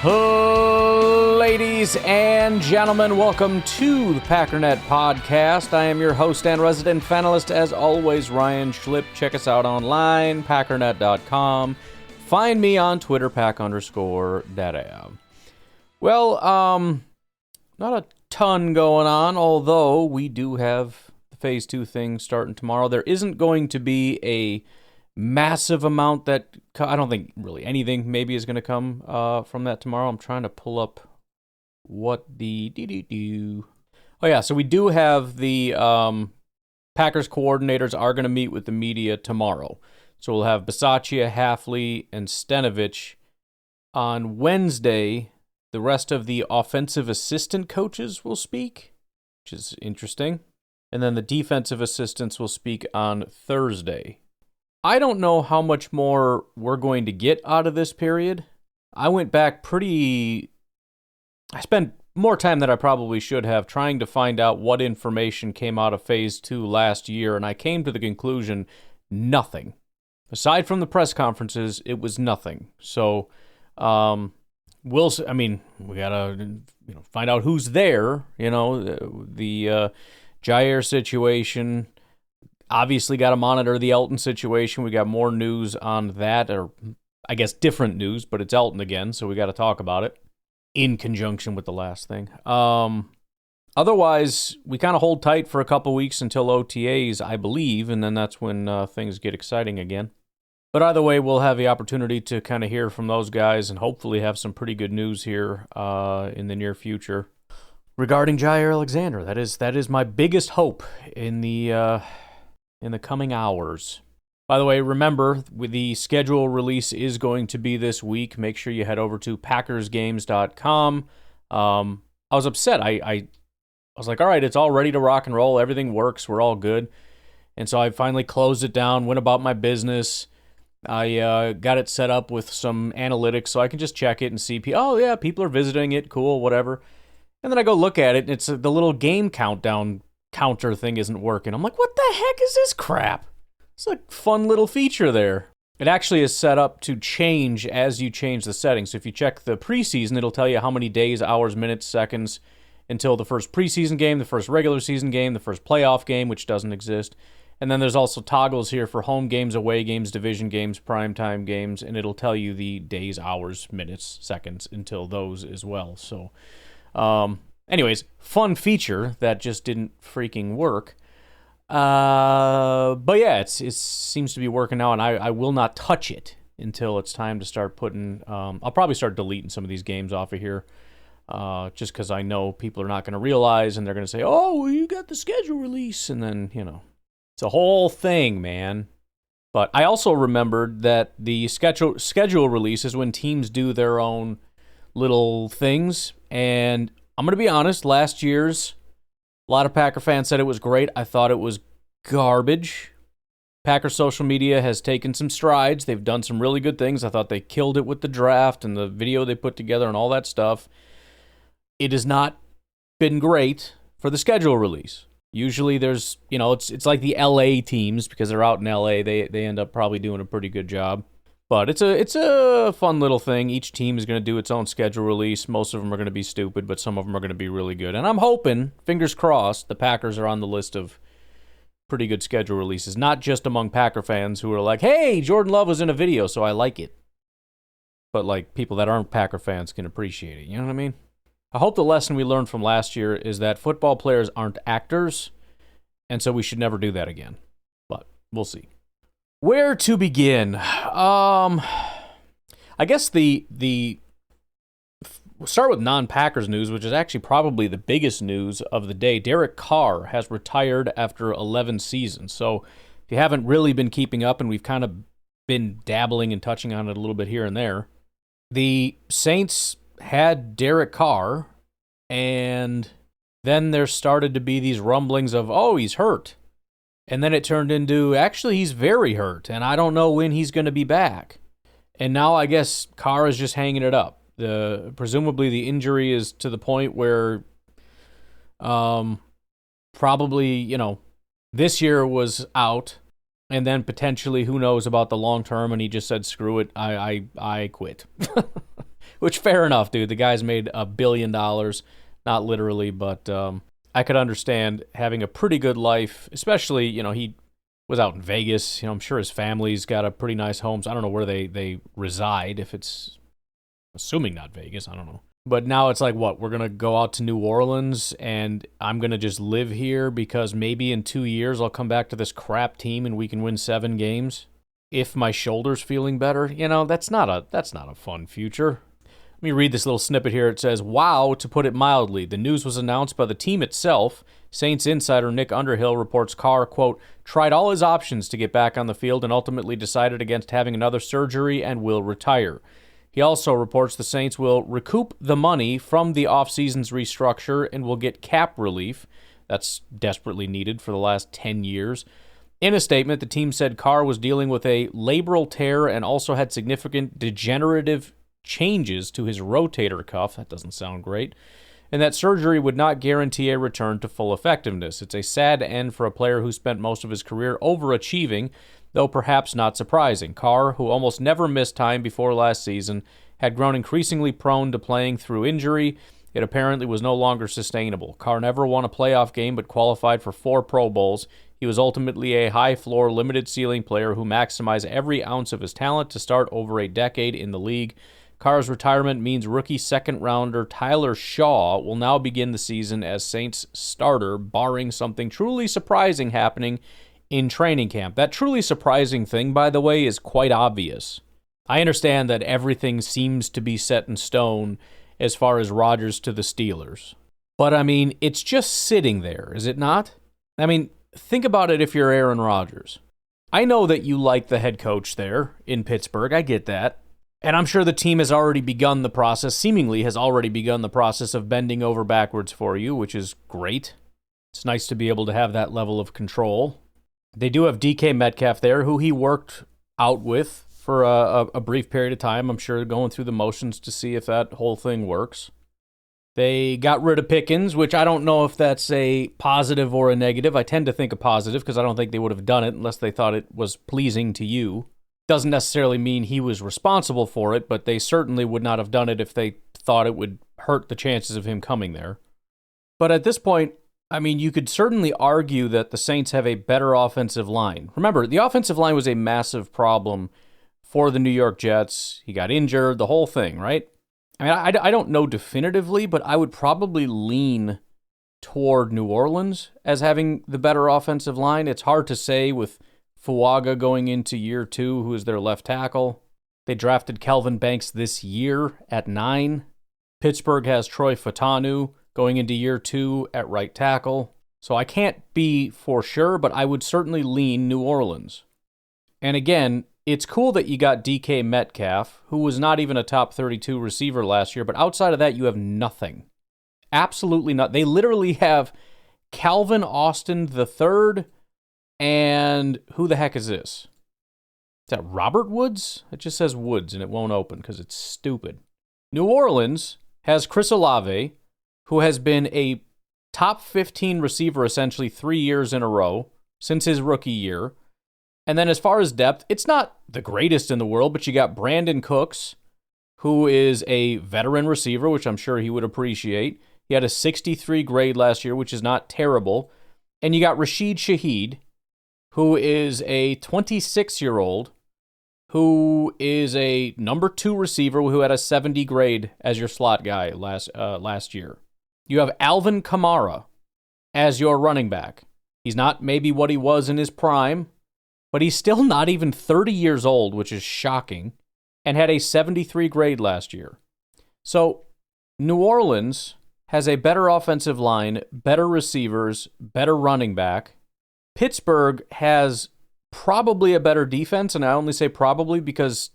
Ladies and gentlemen, welcome to the Packernet Podcast. I am your host and resident fanalist, as always, Ryan Schlip. Check us out online, packernet.com. Find me on Twitter, pack_data. Well, not a ton going on, although we do have the Phase 2 thing starting tomorrow. There isn't going to be a massive amount that, I don't think really anything maybe is going to come from that tomorrow. I'm trying to pull up what the Oh yeah, so we do have the Packers coordinators are going to meet with the media tomorrow. So we'll have Bisaccia, Hafley, and Stenovich. On Wednesday, the rest of the offensive assistant coaches will speak, which is interesting. And then the defensive assistants will speak on Thursday. I don't know how much more we're going to get out of this period. I went back I spent more time than I probably should have trying to find out what information came out of Phase 2 last year, and I came to the conclusion, nothing. Aside from the press conferences, it was nothing. So, we gotta, find out who's there. The Jair situation. Obviously got to monitor the Elgton situation. We got more news on that, or I guess different news, but it's Elgton again, so we got to talk about it in conjunction with the last thing. Otherwise, we kind of hold tight for a couple weeks until OTAs, I believe, and then that's when things get exciting again. But either way, we'll have the opportunity to kind of hear from those guys and hopefully have some pretty good news here in the near future regarding Jair Alexander. That is my biggest hope in the coming hours. By the way, remember, the schedule release is going to be this week. Make sure you head over to packersgames.com. I was upset. I was like, all right, it's all ready to rock and roll. Everything works. We're all good. And so I finally closed it down, went about my business. I got it set up with some analytics so I can just check it and see, oh, yeah, people are visiting it. Cool, whatever. And then I go look at it, and it's the little game counter thing isn't working. I'm like, what the heck is this crap? It's a fun little feature there. It actually is set up to change as you change the settings. So if you check the preseason, it'll tell you how many days, hours, minutes, seconds until the first preseason game, the first regular season game, the first playoff game, which doesn't exist. And then there's also toggles here for home games, away games, division games, primetime games, and it'll tell you the days, hours, minutes, seconds until those as well. So, anyways, fun feature that just didn't freaking work. But yeah, it seems to be working now, and I will not touch it until it's time to start putting, I'll probably start deleting some of these games off of here, just because I know people are not going to realize, and they're going to say, oh, well, you got the schedule release, and then, it's a whole thing, man. But I also remembered that the schedule release is when teams do their own little things, and I'm going to be honest, last year's, a lot of Packer fans said it was great. I thought it was garbage. Packer social media has taken some strides. They've done some really good things. I thought they killed it with the draft and the video they put together and all that stuff. It has not been great for the schedule release. Usually there's, it's like the LA teams, because they're out in LA. They end up probably doing a pretty good job. But it's a fun little thing. Each team is going to do its own schedule release. Most of them are going to be stupid, but some of them are going to be really good. And I'm hoping, fingers crossed, the Packers are on the list of pretty good schedule releases. Not just among Packer fans who are like, hey, Jordan Love was in a video, so I like it. But like people that aren't Packer fans can appreciate it. You know what I mean? I hope the lesson we learned from last year is that football players aren't actors, and so we should never do that again. But we'll see. Where to begin? I guess we'll start with non-Packers news, which is actually probably the biggest news of the day. Derek Carr has retired after 11 seasons. So if you haven't really been keeping up, and we've kind of been dabbling and touching on it a little bit here and there, the Saints had Derek Carr, and then there started to be these rumblings of, oh, he's hurt. And then it turned into, actually, he's very hurt, and I don't know when he's going to be back. And now I guess Carr is just hanging it up. Presumably the injury is to the point where probably, this year was out, and then potentially who knows about the long term, and he just said, screw it, I quit. Which, fair enough, dude. The guy's made $1 billion, not literally, but I could understand having a pretty good life, especially, he was out in Vegas. I'm sure his family's got a pretty nice homes. I don't know where they reside, if it's, assuming not Vegas, I don't know. But now it's like, what, we're going to go out to New Orleans and I'm going to just live here because maybe in 2 years I'll come back to this crap team and we can win 7 games if my shoulder's feeling better. That's not a fun future. Let me read this little snippet here. It says, wow, to put it mildly. The news was announced by the team itself. Saints insider Nick Underhill reports Carr, quote, tried all his options to get back on the field and ultimately decided against having another surgery and will retire. He also reports the Saints will recoup the money from the offseason's restructure and will get cap relief. That's desperately needed for the last 10 years. In a statement, the team said Carr was dealing with a labral tear and also had significant degenerative changes to his rotator cuff. That doesn't sound great. And that surgery would not guarantee a return to full effectiveness. It's a sad end for a player who spent most of his career overachieving, though perhaps not surprising. Carr, who almost never missed time before last season, had grown increasingly prone to playing through injury. It apparently was no longer sustainable. Carr never won a playoff game but qualified for 4 Pro Bowls. He was ultimately a high-floor, limited-ceiling player who maximized every ounce of his talent to start over a decade in the league. Carr's retirement means rookie second-rounder Tyler Shaw will now begin the season as Saints starter, barring something truly surprising happening in training camp. That truly surprising thing, by the way, is quite obvious. I understand that everything seems to be set in stone as far as Rodgers to the Steelers. But, it's just sitting there, is it not? Think about it if you're Aaron Rodgers. I know that you like the head coach there in Pittsburgh. I get that. And I'm sure the team has already begun the process, seemingly has already begun the process of bending over backwards for you, which is great. It's nice to be able to have that level of control. They do have DK Metcalf there, who he worked out with for a brief period of time. I'm sure going through the motions to see if that whole thing works. They got rid of Pickens, which I don't know if that's a positive or a negative. I tend to think a positive because I don't think they would have done it unless they thought it was pleasing to you. Doesn't necessarily mean he was responsible for it, but they certainly would not have done it if they thought it would hurt the chances of him coming there. But at this point, you could certainly argue that the Saints have a better offensive line. Remember, the offensive line was a massive problem for the New York Jets. He got injured, the whole thing, right? I don't know definitively, but I would probably lean toward New Orleans as having the better offensive line. It's hard to say with Fuaga going into year 2, who is their left tackle. They drafted Kelvin Banks this year at 9. Pittsburgh has Troy Fautanu going into year 2 at right tackle. So I can't be for sure, but I would certainly lean New Orleans. And again, it's cool that you got DK Metcalf, who was not even a top 32 receiver last year, but outside of that, you have nothing. Absolutely not. They literally have Calvin Austin III, and who the heck is this? Is that Robert Woods? It just says Woods, and it won't open because it's stupid. New Orleans has Chris Olave, who has been a top 15 receiver essentially 3 years in a row since his rookie year. And then as far as depth, it's not the greatest in the world, but you got Brandon Cooks, who is a veteran receiver, which I'm sure he would appreciate. He had a 63 grade last year, which is not terrible. And you got Rashid Shaheed, who is a 26-year-old, who is a number 2 receiver who had a 70 grade as your slot guy last year. You have Alvin Kamara as your running back. He's not maybe what he was in his prime, but he's still not even 30 years old, which is shocking, and had a 73 grade last year. So New Orleans has a better offensive line, better receivers, better running back. Pittsburgh has probably a better defense, and I only say probably because,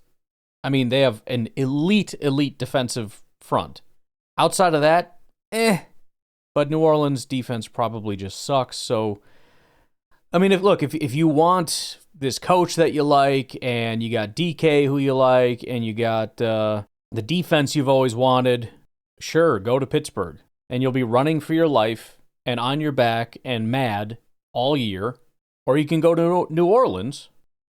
they have an elite defensive front. Outside of that, but New Orleans' defense probably just sucks, so if you want this coach that you like, and you got DK who you like, and you got the defense you've always wanted, sure, go to Pittsburgh. And you'll be running for your life and on your back and mad all year. Or you can go to New Orleans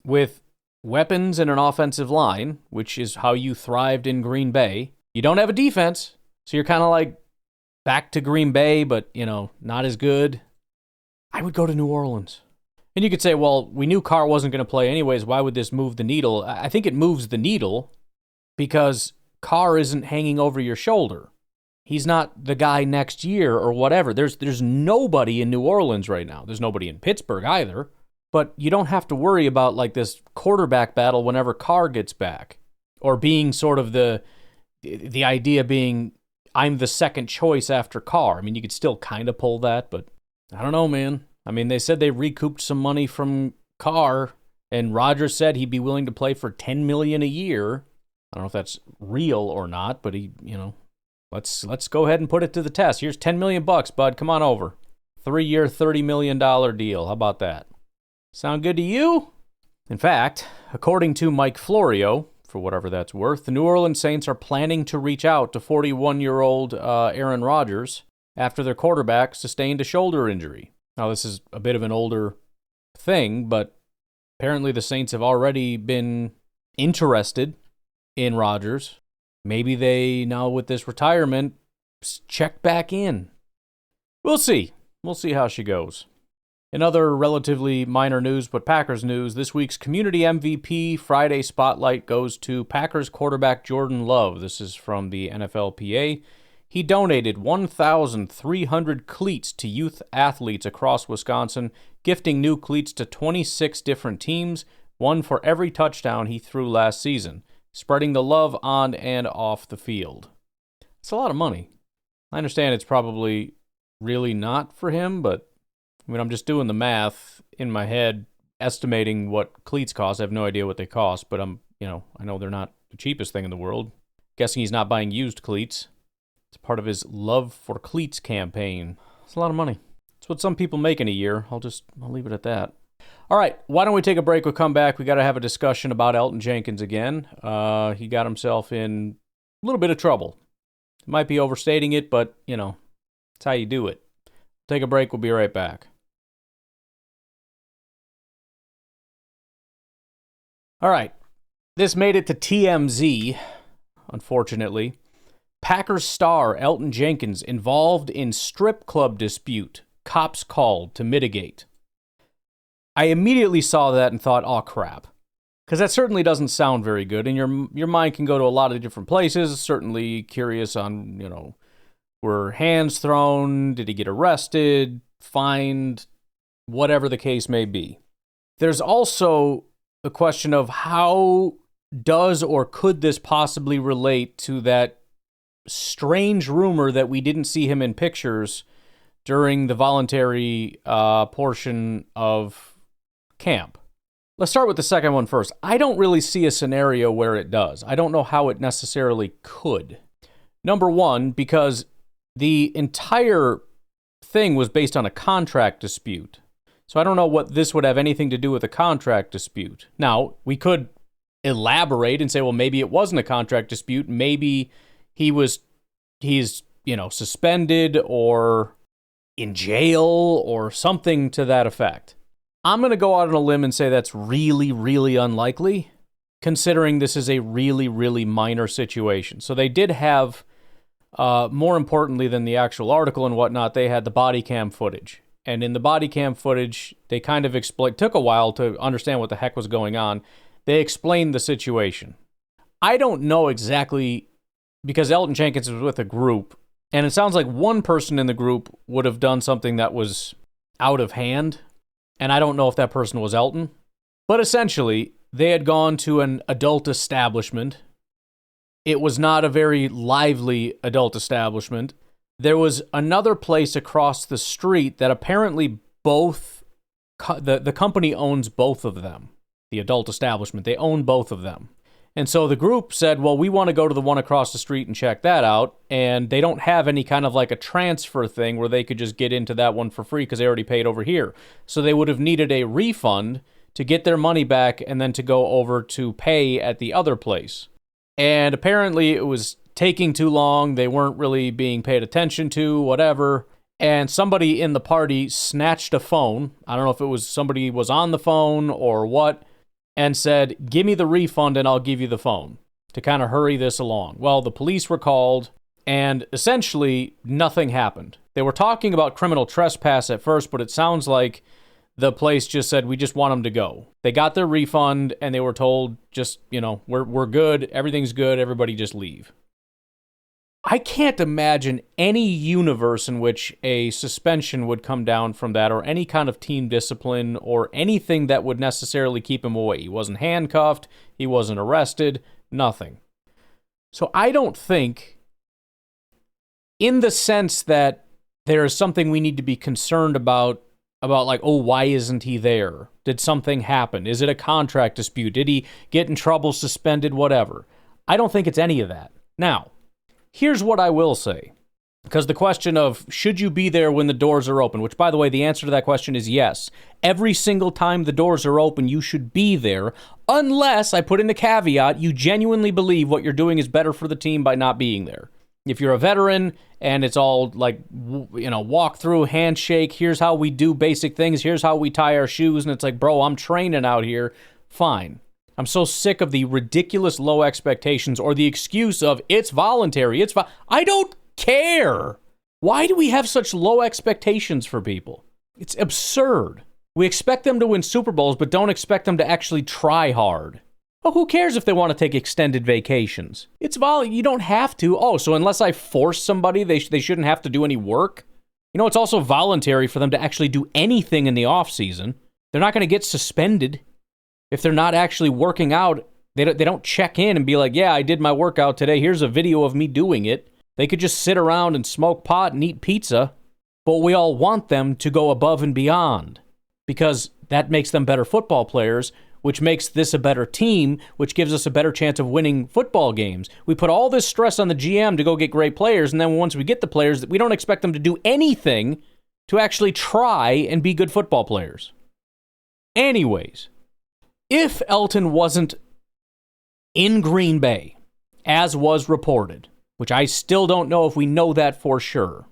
with weapons and an offensive line, which is how you thrived in Green Bay, You don't have a defense, so you're kind of like back to Green Bay, but, not as good. I would go to New Orleans. And you could say, well, we knew Carr wasn't going to play anyways. Why would this move the needle? I think it moves the needle because Carr isn't hanging over your shoulder. He's not the guy next year or whatever. There's nobody in New Orleans right now. There's nobody in Pittsburgh either. But you don't have to worry about like this quarterback battle whenever Carr gets back, or being sort of the idea being I'm the second choice after Carr. I mean, you could still kind of pull that, but I don't know, man. I mean, they said they recouped some money from Carr, and Rodgers said he'd be willing to play for $10 million a year. I don't know if that's real or not, but he, let's go ahead and put it to the test. Here's $10 million, bud. Come on over. 3-year, $30 million deal. How about that? Sound good to you? In fact, according to Mike Florio, for whatever that's worth, the New Orleans Saints are planning to reach out to 41-year-old Aaron Rodgers after their quarterback sustained a shoulder injury. Now, this is a bit of an older thing, but apparently the Saints have already been interested in Rodgers. Maybe they, now with this retirement, check back in. We'll see. We'll see how she goes. In other relatively minor news, but Packers news, this week's Community MVP Friday Spotlight goes to Packers quarterback Jordan Love. This is from the NFLPA. He donated 1,300 cleats to youth athletes across Wisconsin, gifting new cleats to 26 different teams, one for every touchdown he threw last season, spreading the love on and off the field. It's a lot of money. I understand it's probably really not for him, but I'm just doing the math in my head, estimating what cleats cost. I have no idea what they cost, but I know they're not the cheapest thing in the world. Guessing he's not buying used cleats. It's part of his Love for Cleats campaign. It's a lot of money. It's what some people make in a year. I'll leave it at that. All right, why don't we take a break? We'll come back. We got to have a discussion about Elgton Jenkins again. He got himself in a little bit of trouble. Might be overstating it, but, it's how you do it. Take a break. We'll be right back. All right, this made it to TMZ, unfortunately. Packers star Elgton Jenkins involved in strip club dispute. Cops called to mitigate. I immediately saw that and thought, oh, crap. Because that certainly doesn't sound very good, and your mind can go to a lot of different places. Certainly curious on, were hands thrown? Did he get arrested? Fined? Whatever the case may be. There's also the question of how does or could this possibly relate to that strange rumor that we didn't see him in pictures during the voluntary portion of camp. Let's start with the second one first. I don't really see a scenario where it does. I don't know how it necessarily could. Number one, because the entire thing was based on a contract dispute. So I don't know what this would have anything to do with a contract dispute. Now, we could elaborate and say, well, maybe it wasn't a contract dispute. Maybe he's suspended or in jail or something to that effect. I'm going to go out on a limb and say that's really, really unlikely, considering this is a really, really minor situation. So they did have, more importantly than the actual article and whatnot, they had the body cam footage. And in the body cam footage, they kind of took a while to understand what the heck was going on. They explained the situation. I don't know exactly, because Elgton Jenkins was with a group, and it sounds like one person in the group would have done something that was out of hand, and I don't know if that person was Elgton. But essentially, they had gone to an adult establishment. It was not a very lively adult establishment. There was another place across the street that apparently the company owns both of them, the adult establishment. They own both of them. And so the group said, well, we want to go to the one across the street and check that out. And they don't have any kind of like a transfer thing where they could just get into that one for free because they already paid over here. So they would have needed a refund to get their money back and then to go over to pay at the other place. And apparently it was taking too long. They weren't really being paid attention to, whatever. And somebody in the party snatched a phone. I don't know if it was somebody was on the phone or what, and said, give me the refund and I'll give you the phone. to kind of hurry this along? Well, the police were called, and essentially nothing happened. They were talking about criminal trespass at first, but it sounds like the place just said, we just want them to go. They got their refund, and they were told, just, we're good, everything's good, everybody just leave. I can't imagine any universe in which a suspension would come down from that, or any kind of team discipline, or anything that would necessarily keep him away. He wasn't handcuffed, he wasn't arrested, nothing. So I don't think, in the sense that there is something we need to be concerned about like, oh, why isn't he there? Did something happen? Is it a contract dispute? Did he get in trouble, suspended, whatever? I don't think it's any of that. Now, here's what I will say. Because the question of, should you be there when the doors are open? Which, by the way, the answer to that question is yes. Every single time the doors are open, you should be there. Unless, I put in a caveat, you genuinely believe what you're doing is better for the team by not being there. If you're a veteran and it's all like, walk through, handshake, here's how we do basic things, here's how we tie our shoes, and it's like, bro, I'm training out here, fine. I'm so sick of the ridiculous low expectations or the excuse of, it's voluntary, I don't care. Why do we have such low expectations for people? It's absurd. We expect them to win Super Bowls, but don't expect them to actually try hard. Oh, who cares if they want to take extended vacations? It's you don't have to. Oh, so unless I force somebody, they shouldn't have to do any work? It's also voluntary for them to actually do anything in the offseason. They're not going to get suspended if they're not actually working out. They don't check in and be like, yeah, I did my workout today. Here's a video of me doing it. They could just sit around and smoke pot and eat pizza. But we all want them to go above and beyond because that makes them better football players, which makes this a better team, which gives us a better chance of winning football games. We put all this stress on the GM to go get great players, and then once we get the players, we don't expect them to do anything to actually try and be good football players. Anyways, if Elgton wasn't in Green Bay, as was reported, which I still don't know if we know that for sure,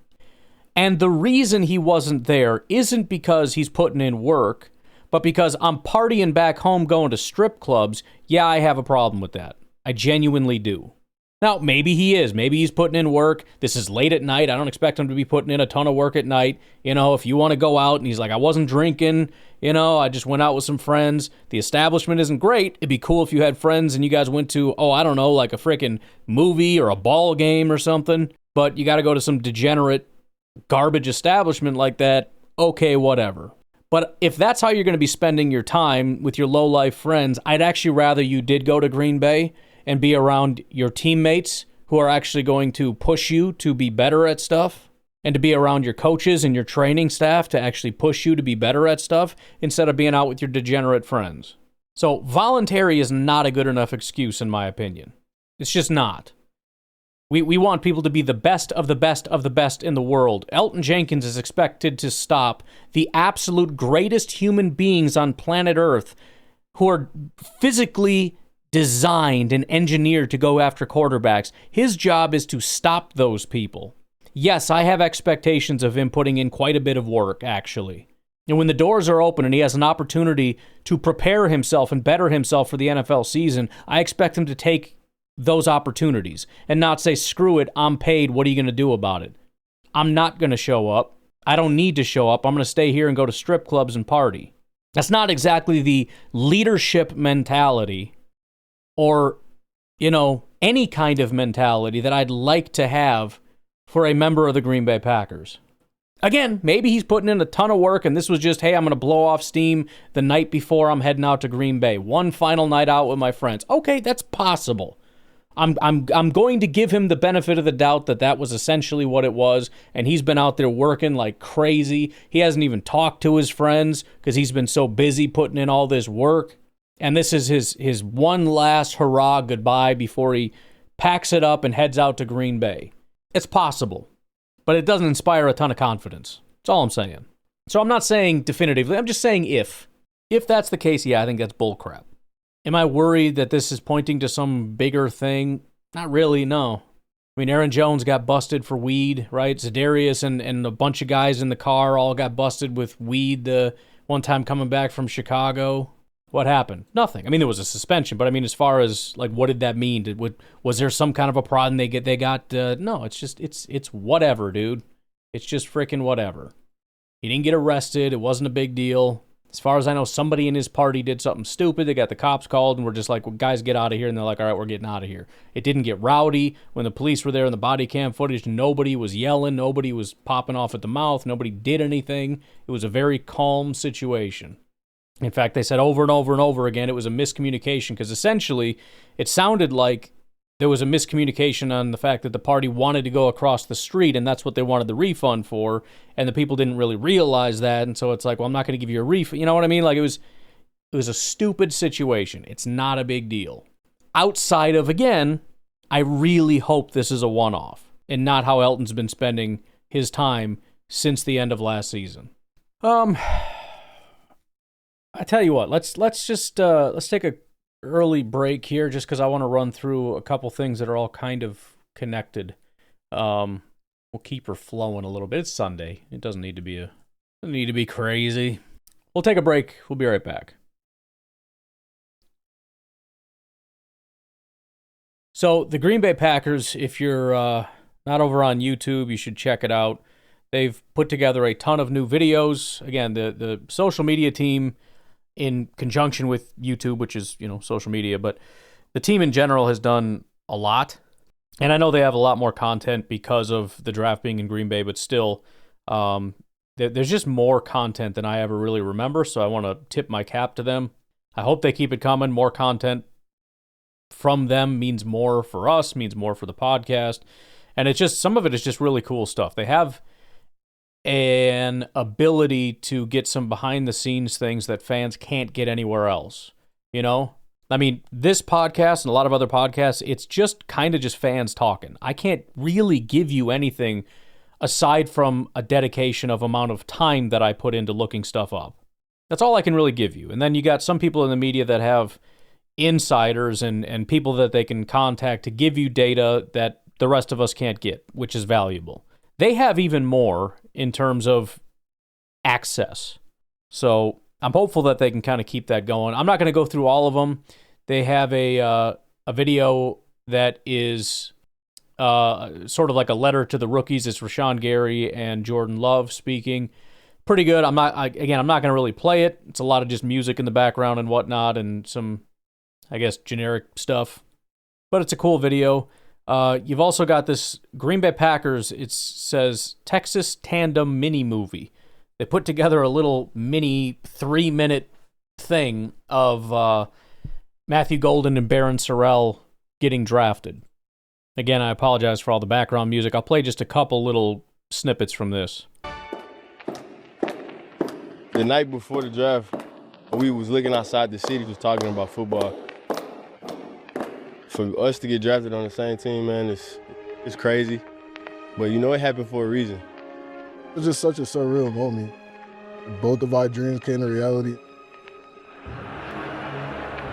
and the reason he wasn't there isn't because he's putting in work, but because I'm partying back home going to strip clubs, yeah, I have a problem with that. I genuinely do. Now, maybe he is. Maybe he's putting in work. This is late at night. I don't expect him to be putting in a ton of work at night. If you want to go out and he's like, I wasn't drinking, I just went out with some friends. The establishment isn't great. It'd be cool if you had friends and you guys went to, like a freaking movie or a ball game or something. But you got to go to some degenerate garbage establishment like that. Okay, whatever. But if that's how you're going to be spending your time with your low-life friends, I'd actually rather you did go to Green Bay and be around your teammates who are actually going to push you to be better at stuff, and to be around your coaches and your training staff to actually push you to be better at stuff instead of being out with your degenerate friends. So voluntary is not a good enough excuse, in my opinion. It's just not. We want people to be the best of the best of the best in the world. Elgton Jenkins is expected to stop the absolute greatest human beings on planet Earth who are physically designed and engineered to go after quarterbacks. His job is to stop those people. Yes, I have expectations of him putting in quite a bit of work, actually. And when the doors are open and he has an opportunity to prepare himself and better himself for the NFL season, I expect him to take those opportunities and not say, screw it, I'm paid, what are you going to do about it? I'm not going to show up. I don't need to show up. I'm going to stay here and go to strip clubs and party. That's not exactly the leadership mentality or, any kind of mentality that I'd like to have for a member of the Green Bay Packers. Again, maybe he's putting in a ton of work and this was just, hey, I'm going to blow off steam the night before I'm heading out to Green Bay. One final night out with my friends. Okay, that's possible. I'm going to give him the benefit of the doubt that was essentially what it was, and he's been out there working like crazy. He hasn't even talked to his friends because he's been so busy putting in all this work. And this is his one last hurrah goodbye before he packs it up and heads out to Green Bay. It's possible, but it doesn't inspire a ton of confidence. That's all I'm saying. So I'm not saying definitively. I'm just saying if. If that's the case, yeah, I think that's bullcrap. Am I worried that this is pointing to some bigger thing? Not really, no. I mean, Aaron Jones got busted for weed, right? Za'Darius and a bunch of guys in the car all got busted with weed the one time coming back from Chicago. What happened? Nothing. I mean, there was a suspension, but I mean, as far as like, what did that mean? Was there some kind of a problem they got? No, it's just it's whatever, dude. It's just freaking whatever. He didn't get arrested. It wasn't a big deal. As far as I know, somebody in his party did something stupid. They got the cops called, and we're just like, well, guys, get out of here. And they're like, all right, we're getting out of here. It didn't get rowdy. When the police were there in the body cam footage, nobody was yelling. Nobody was popping off at the mouth. Nobody did anything. It was a very calm situation. In fact, they said over and over and over again it was a miscommunication because essentially it sounded like there was a miscommunication on the fact that the party wanted to go across the street and that's what they wanted the refund for, and the people didn't really realize that, and so it's like, well, I'm not going to give you a refund. You know what I mean? Like it was a stupid situation. It's not a big deal. Outside of, again, I really hope this is a one-off and not how Elton's been spending his time since the end of last season. I tell you what, let's take a early break here just because I want to run through a couple things that are all kind of connected. We'll keep her flowing a little bit. It's Sunday. It doesn't need to be crazy. We'll take a break. We'll be right back. So the Green Bay Packers, if you're not over on YouTube, you should check it out. They've put together a ton of new videos. Again, the social media team, in conjunction with YouTube, which is, social media, but the team in general has done a lot. And I know they have a lot more content because of the draft being in Green Bay, but still, there's just more content than I ever really remember, so I want to tip my cap to them. I hope they keep it coming. More content from them means more for us, means more for the podcast. And it's just, some of it is just really cool stuff. They have an ability to get some behind the scenes things that fans can't get anywhere else. I mean, this podcast and a lot of other podcasts, it's just kind of just fans talking. I can't really give you anything aside from a dedication of amount of time that I put into looking stuff up. That's all I can really give you. And then you got some people in the media that have insiders and people that they can contact to give you data that the rest of us can't get, which is valuable. They have even more in terms of access. So I'm hopeful that they can kind of keep that going. I'm not going to go through all of them. They have a video that is sort of like a letter to the rookies. It's Rashawn Gary and Jordan Love speaking. Pretty good. I'm not going to really play it. It's a lot of just music in the background and whatnot and some, I guess, generic stuff. But it's a cool video. You've also got this Green Bay Packers, it says Texas Tandem mini movie. They put together a little mini 3-minute thing of Matthew Golden and Barron Sorrell getting drafted. Again, I apologize for all the background music. I'll play just a couple little snippets from this. The night before the draft, we was looking outside the city, just talking about football. For us to get drafted on the same team, man, it's crazy. But it happened for a reason. It was just such a surreal moment. Both of our dreams came to reality.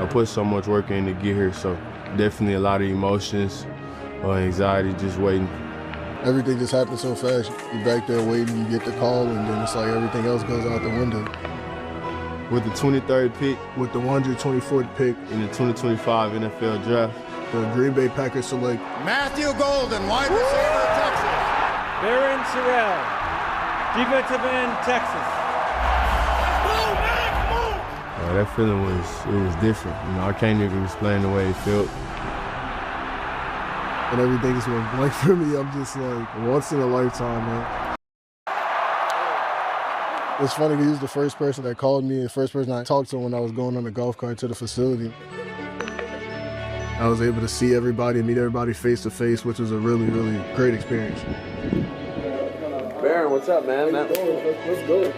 I put so much work in to get here, so definitely a lot of emotions or anxiety just waiting. Everything just happened so fast. You're back there waiting, you get the call, and then it's like everything else goes out the window. With the 23rd pick, with the 124th pick in the 2025 NFL Draft, the Green Bay Packers select Matthew Golden, wide receiver, Texas. Barron Sorrell, defensive end, Texas. That feeling was different. I can't even explain the way it felt. And everything just went blank for me. I'm just like, once in a lifetime, man. It's funny, he was the first person that called me, the first person I talked to when I was going on the golf cart to the facility. I was able to see everybody and meet everybody face to face, which was a really, really great experience. Barron, what's up, man? Let's go.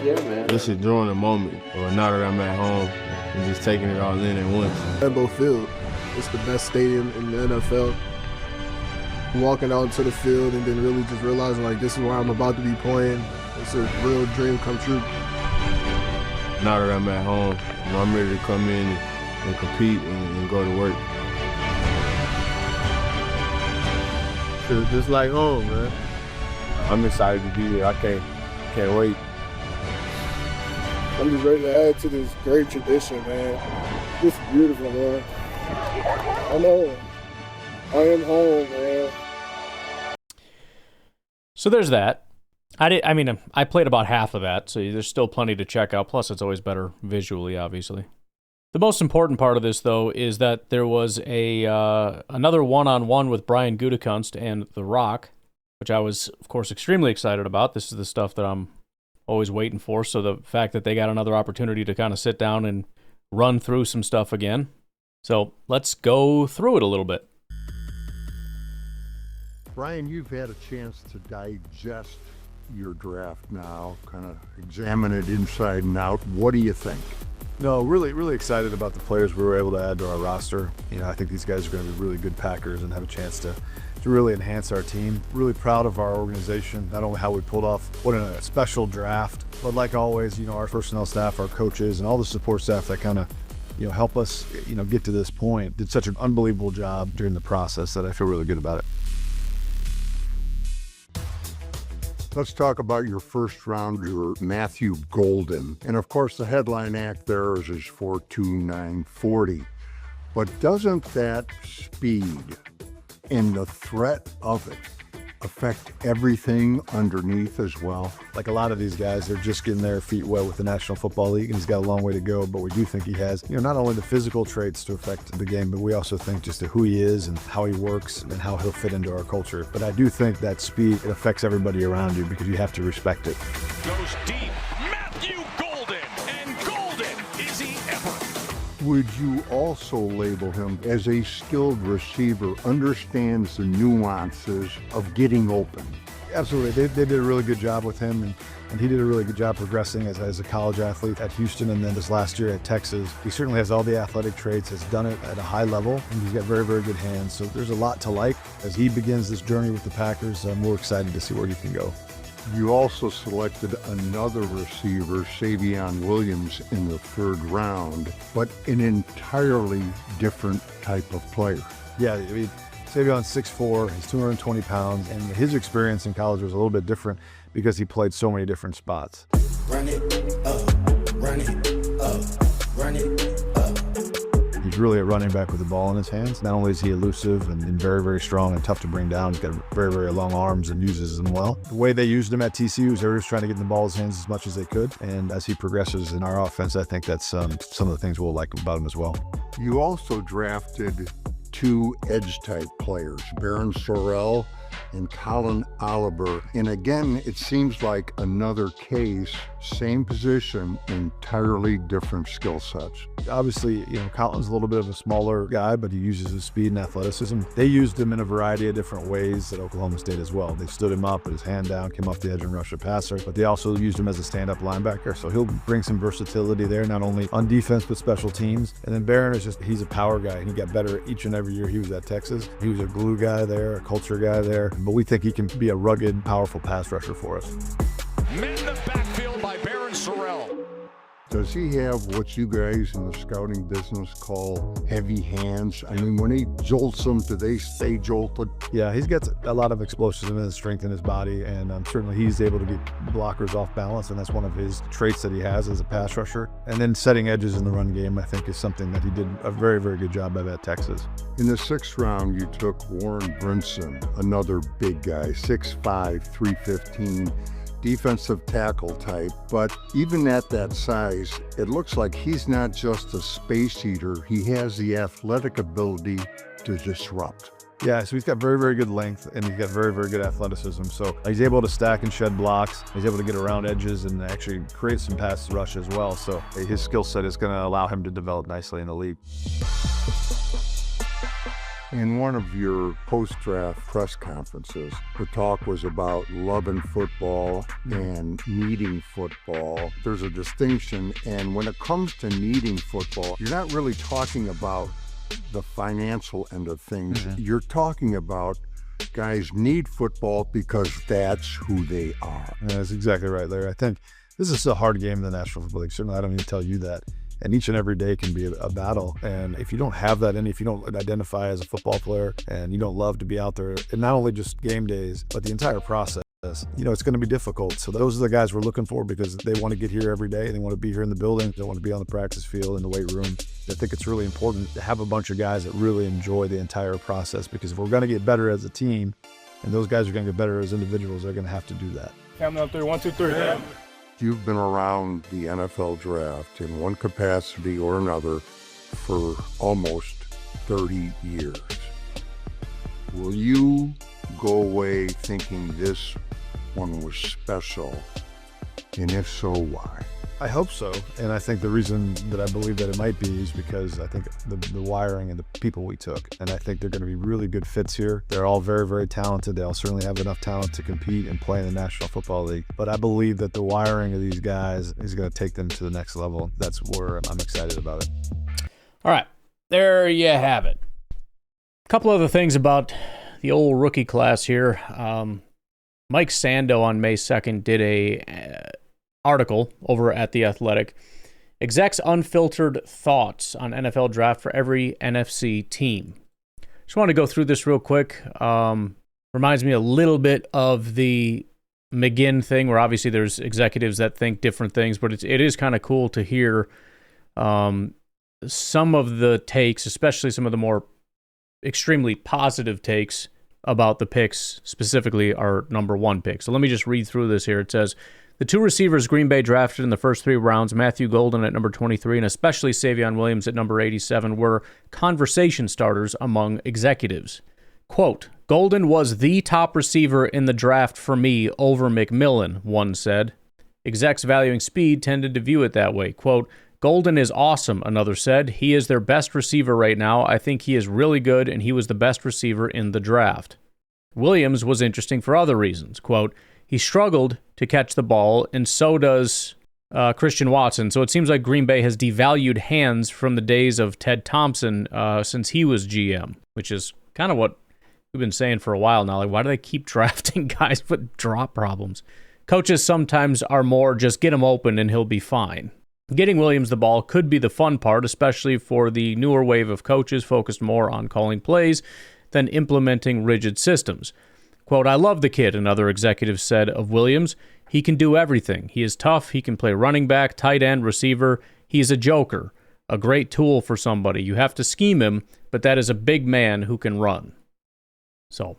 Yeah, man. Just enjoying the moment, or now that I'm at home, and just taking it all in at once. Lambeau Field, it's the best stadium in the NFL. Walking out into the field and then really just realizing, like, this is where I'm about to be playing. It's a real dream come true. Now that I'm at home, I'm ready to come in and compete and go to work. It's just like home, man. I'm excited to be here. I can't wait. I'm just ready to add to this great tradition, man. It's beautiful, man. I'm home. I am home, man. So there's that. I played about half of that, so there's still plenty to check out. Plus, it's always better visually, obviously. The most important part of this, though, is that there was another one-on-one with Brian Gutekunst and The Rock, which I was, of course, extremely excited about. This is the stuff that I'm always waiting for. So the fact that they got another opportunity to kind of sit down and run through some stuff again. So let's go through it a little bit. Brian, you've had a chance to digest your draft now, kind of examine it inside and out. What do you think? No, really excited about the players we were able to add to our roster. I think these guys are going to be really good Packers and have a chance to really enhance our team. Really proud of our organization, not only how we pulled off what a special draft, but like always, our personnel staff, our coaches, and all the support staff that kind of help us get to this point did such an unbelievable job during the process that I feel really good about it. Let's talk about your first rounder, Matthew Golden. And of course, the headline act there is his 4.29 40. But doesn't that speed and the threat of it affect everything underneath as well? Like a lot of these guys, they're just getting their feet wet with the National Football League, and he's got a long way to go. But we do think he has, not only the physical traits to affect the game, but we also think just who he is and how he works and how he'll fit into our culture. But I do think that speed, it affects everybody around you because you have to respect it. Goes deep, Matthew Golden, and Golden, is he ever? Would you also label him as a skilled receiver, understands the nuances of getting open? Absolutely. They did a really good job with him, and he did a really good job progressing as a college athlete at Houston and then this last year at Texas. He certainly has all the athletic traits, has done it at a high level, and he's got very, very good hands. So there's a lot to like. As he begins this journey with the Packers, we're excited to see where he can go. You also selected another receiver, Savion Williams, in the third round, but an entirely different type of player. Yeah, Savion's 6'4", he's 220 pounds, and his experience in college was a little bit different because he played so many different spots. Run it up, run it up, run it up. He's really a running back with the ball in his hands. Not only is he elusive and very, very strong and tough to bring down, he's got very, very long arms and uses them well. The way they used him at TCU is they were just trying to get in the ball in his hands as much as they could. And as he progresses in our offense, I think that's some of the things we'll like about him as well. You also drafted two edge-type players, Baron Sorrell and Colin Oliver. And again, it seems like another case, same position, entirely different skill sets. Obviously, Colin's a little bit of a smaller guy, but he uses his speed and athleticism. They used him in a variety of different ways at Oklahoma State as well. They stood him up, put his hand down, came off the edge and rushed a passer, but they also used him as a stand-up linebacker. So he'll bring some versatility there, not only on defense, but special teams. And then Baron he's a power guy, and he got better each and every year he was at Texas. He was a glue guy there, a culture guy there, but we think he can be a rugged, powerful pass rusher for us. Men in the backfield by Baron Sorrell. Does he have what you guys in the scouting business call heavy hands? I mean, when he jolts them, do they stay jolted? Yeah, he's got a lot of explosiveness and strength in his body, and certainly he's able to get blockers off balance, and that's one of his traits that he has as a pass rusher. And then setting edges in the run game, I think, is something that he did a very, very good job of at Texas. In the sixth round, you took Warren Brinson, another big guy, 6'5", 315. Defensive tackle type, but even at that size, it looks like he's not just a space eater. He has the athletic ability to disrupt. Yeah, so he's got very, very good length, and he's got very, very good athleticism. So he's able to stack and shed blocks. He's able to get around edges and actually create some pass rush as well. So his skill set is going to allow him to develop nicely in the league. In one of your post-draft press conferences, the talk was about loving football and needing football. There's a distinction, and when it comes to needing football, you're not really talking about the financial end of things. Mm-hmm. You're talking about guys need football because that's who they are. Yeah, that's exactly right, Larry. I think this is a hard game in the National Football League. Certainly, I don't need to tell you that. And each and every day can be a battle. And if you don't have that if you don't identify as a football player and you don't love to be out there, and not only just game days, but the entire process, It's going to be difficult. So those are the guys we're looking for because they want to get here every day. They want to be here in the building. They want to be on the practice field, in the weight room. I think it's really important to have a bunch of guys that really enjoy the entire process because if we're going to get better as a team and those guys are going to get better as individuals, they're going to have to do that. Count up 3, 1, 2, 3. Yeah. You've been around the NFL draft in one capacity or another for almost 30 years. Will you go away thinking this one was special? And if so, why? I hope so. And I think the reason that I believe that it might be is because I think the wiring and the people we took. And I think they're going to be really good fits here. They're all very, very talented. They all certainly have enough talent to compete and play in the National Football League. But I believe that the wiring of these guys is going to take them to the next level. That's where I'm excited about it. All right. There you have it. A couple other things about the old rookie class here. Mike Sando on May 2nd did a article over at The Athletic. Execs' unfiltered thoughts on NFL draft for every NFC team. Just want to go through this real quick. Reminds me a little bit of the McGinn thing, where obviously there's executives that think different things, but it is kind of cool to hear some of the takes, especially some of the more extremely positive takes about the picks, specifically our number one pick. So let me just read through this here. It says, the two receivers Green Bay drafted in the first 3 rounds, Matthew Golden at number 23 and especially Savion Williams at number 87, were conversation starters among executives. Quote, Golden was the top receiver in the draft for me over McMillan, one said. Execs valuing speed tended to view it that way. Quote, Golden is awesome, another said. He is their best receiver right now. I think he is really good, and he was the best receiver in the draft. Williams was interesting for other reasons. Quote, he struggled to catch the ball, and so does Christian Watson. So it seems like Green Bay has devalued hands from the days of Ted Thompson since he was GM, which is kind of what we've been saying for a while now. Like, why do they keep drafting guys with drop problems? Coaches sometimes are more just get him open and he'll be fine. Getting Williams the ball could be the fun part, especially for the newer wave of coaches focused more on calling plays than implementing rigid systems. Quote, I love the kid, another executive said of Williams. He can do everything. He is tough. He can play running back, tight end, receiver. He is a joker, a great tool for somebody. You have to scheme him, but that is a big man who can run. So,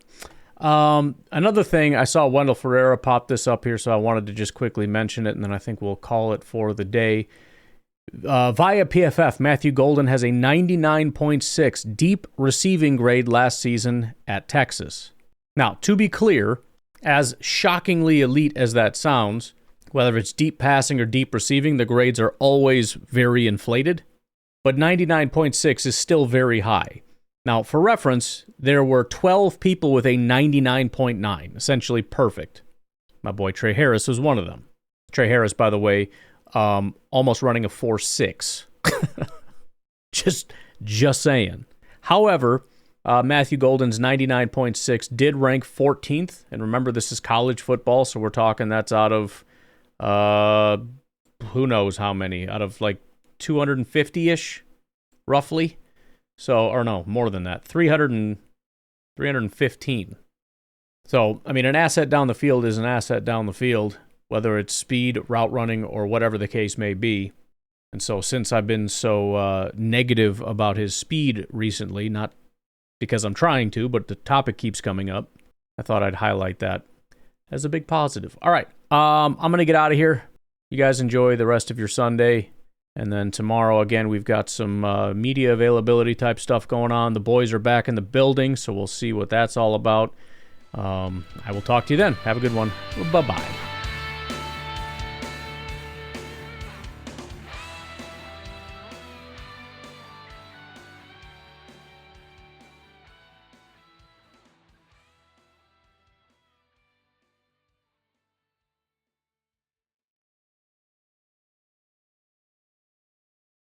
another thing, I saw Wendell Ferreira pop this up here, so I wanted to just quickly mention it, and then I think we'll call it for the day. Via PFF, Matthew Golden has a 99.6 deep receiving grade last season at Texas. Now, to be clear, as shockingly elite as that sounds, whether it's deep passing or deep receiving, the grades are always very inflated, but 99.6 is still very high. Now, for reference, there were 12 people with a 99.9, essentially perfect. My boy Trey Harris was one of them. Trey Harris, by the way, almost running a 4.6. Just saying. However, Matthew Golden's 99.6 did rank 14th, and remember, this is college football, so we're talking that's out of who knows how many, out of like 250-ish, roughly. So, or no, more than that, 315. So, I mean, an asset down the field is an asset down the field, whether it's speed, route running, or whatever the case may be. And so, since I've been so negative about his speed recently, not because I'm trying to, but the topic keeps coming up, I thought I'd highlight that as a big positive. All right, I'm going to get out of here. You guys enjoy the rest of your Sunday. And then tomorrow, again, we've got some media availability type stuff going on. The boys are back in the building, so we'll see what that's all about. I will talk to you then. Have a good one. Bye-bye.